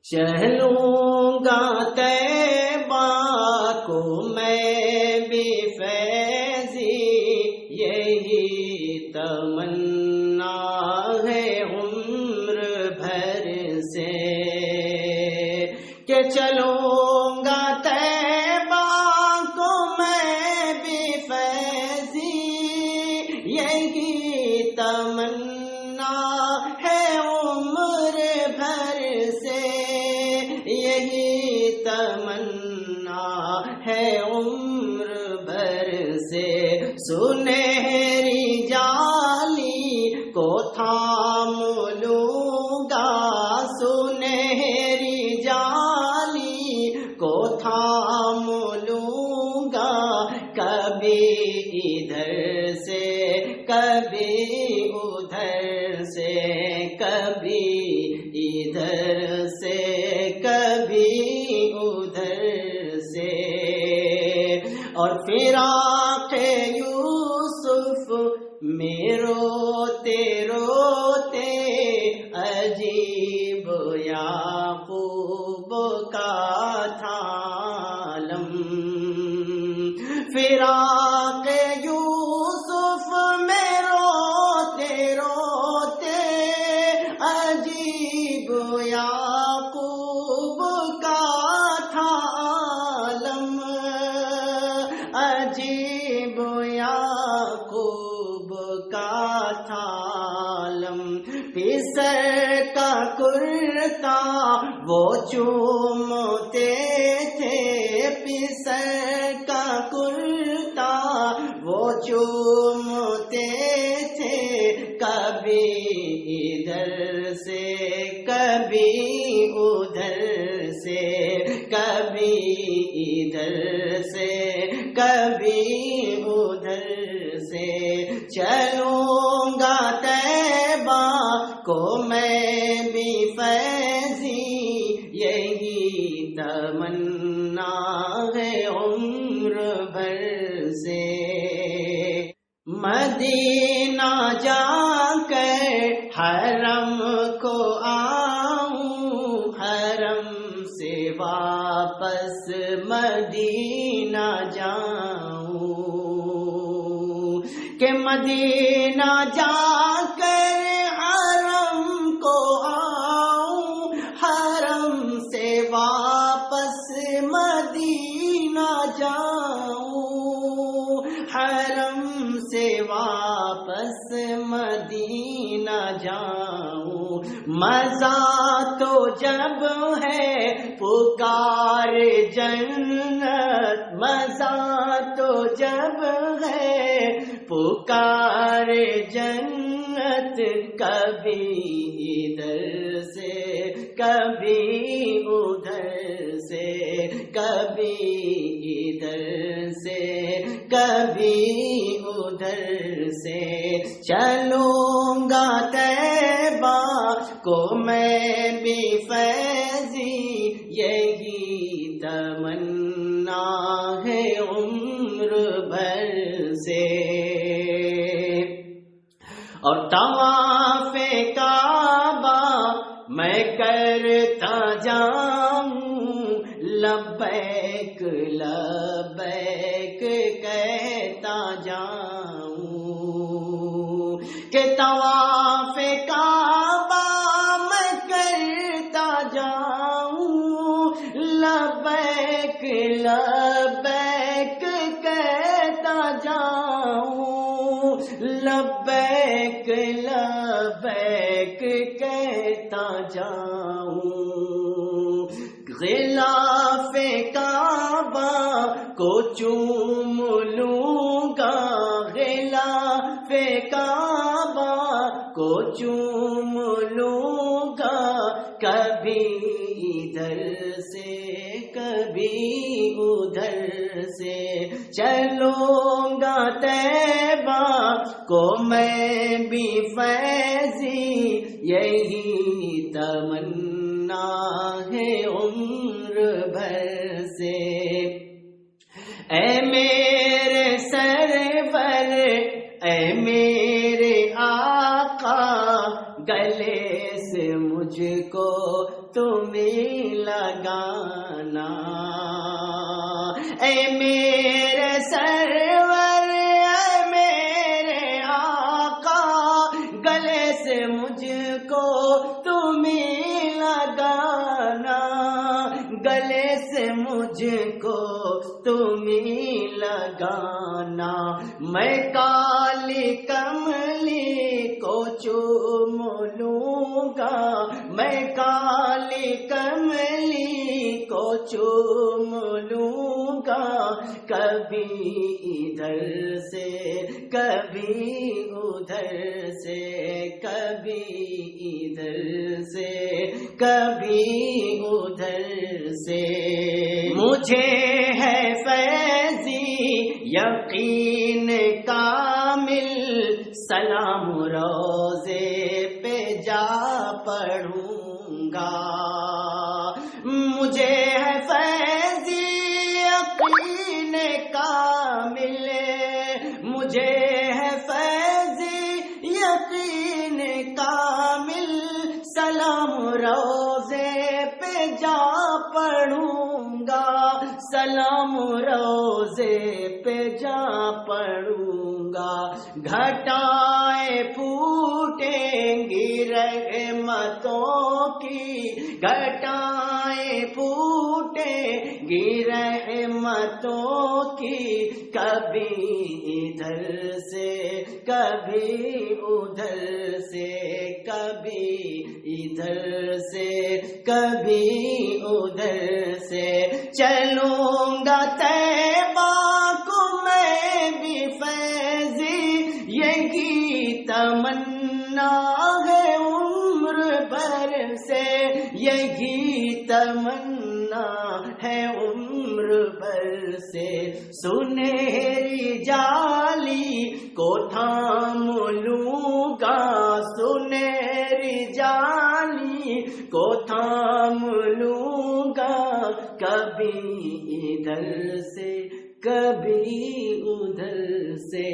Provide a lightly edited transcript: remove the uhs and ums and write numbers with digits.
چلوں گا طیبہ کو میں بھی فیضی، یہی تمنا ہے عمر بھر سے کہ چلوں گا طیبہ کو میں بھی فیضی، یہی تمنا ہے عمر بھر سے، یہی تمنا ہے عمر بھر سے۔ سنہری جالی کو تھام لوں گا، سنہری جالی کو تھام لوں گا، کبھی ادھر سے کبھی ادھر سے، کبھی ادھر سے کبھی ادھر سے۔ اور فراق یوسف میں روتے روتے عجیب یعقوب کا تھا عالم، فراق یوسف میں روتے روتے عجیب یعقوب کا تھا عالم، عجیب یعقوب کا تھا عالم۔ پسر کا کرتا وہ چومتے تھے، پسر کا کرتا وہ چومتے تھے، کبھی ادھر سے کبھی ادھر سے، کبھی ادھر سے کبھی ادھر سے۔ چلوں گا طیبہ کو میں بھی فیضی، یہی تمنا ہے عمر بھر سے۔ مدینہ جا کر حرم کو آؤں، حرم سے واپس مدینہ جاؤں، کہ مدینہ جا کر حرم کو آؤں، حرم سے واپس مدینہ جاؤں، حرم سے واپس مدینہ جاؤں۔ مزہ تو جب ہے پکار جنت، مزہ تو جب ہے پکار جنت، کبھی ادھر سے کبھی ادھر سے، کبھی ادھر سے کبھی ادھر سے۔ چلوں گا طیبہ کو میں بھی فیضی، یہی تمنا ہے عمر بھر سے۔ اور طواف کعبہ میں کرتا جاؤں، لبیک لبیک کہتا جاؤں، کہ طواف کعبہ میں کرتا جاؤں، لبیک لبیک کہتا جاؤں، لبیک لبیک کہتا جاؤں۔ غلاف کعبہ کو چوم لوں گا، غلاف کعبہ کو چوم لوں گا، کبھی ادھر سے کبھی ادھر سے۔ چلوں گا طیبہ کو میں بھی فیضی، یہی تمنا ہے عمر بھر سے۔ اے میرے سرور، اے میرے آقا، گلے سے مجھ کو تمہیں لگانا، اے میرے سرور اے میرے آقا، گلے سے مجھ کو تمہیں لگانا، گلے سے مجھ کو تمہیں لگانا، میں کالی کملی کو چوم لوں گا، میں کالی کملی کو چوم لوں گا، کبھی ادھر سے کبھی ادھر سے، کبھی ادھر سے کبھی ادھر سے، مجھے ہے فیضی یقین کامل، سلام روزے پہ جا پڑھوں گا، مجھے ہے فیضی یقین کامل، مجھے ہے فیضی یقین کامل، سلام روزے پہ جا پڑھوں گا، سلام روزے پہ جا پڑھوں گا، گھٹائیں پھوٹیں گی رحمتوں کی، گھٹائیں پھوٹیں گی رحمتوں کی، کبھی ادھر سے کبھی ادھر سے، کبھی ادھر سے کبھی ادھر سے، چلوں گا طیبہ کو میں بھی فیضی، یہی تمنا ہے عمر بھر سے، یہی تمنا ہے عمر بھر سے، سنہری جالی کو تھام لوں گا، سنہری جالی کو تھام لوں گا، کبھی ادھر سے کبھی ادھر سے۔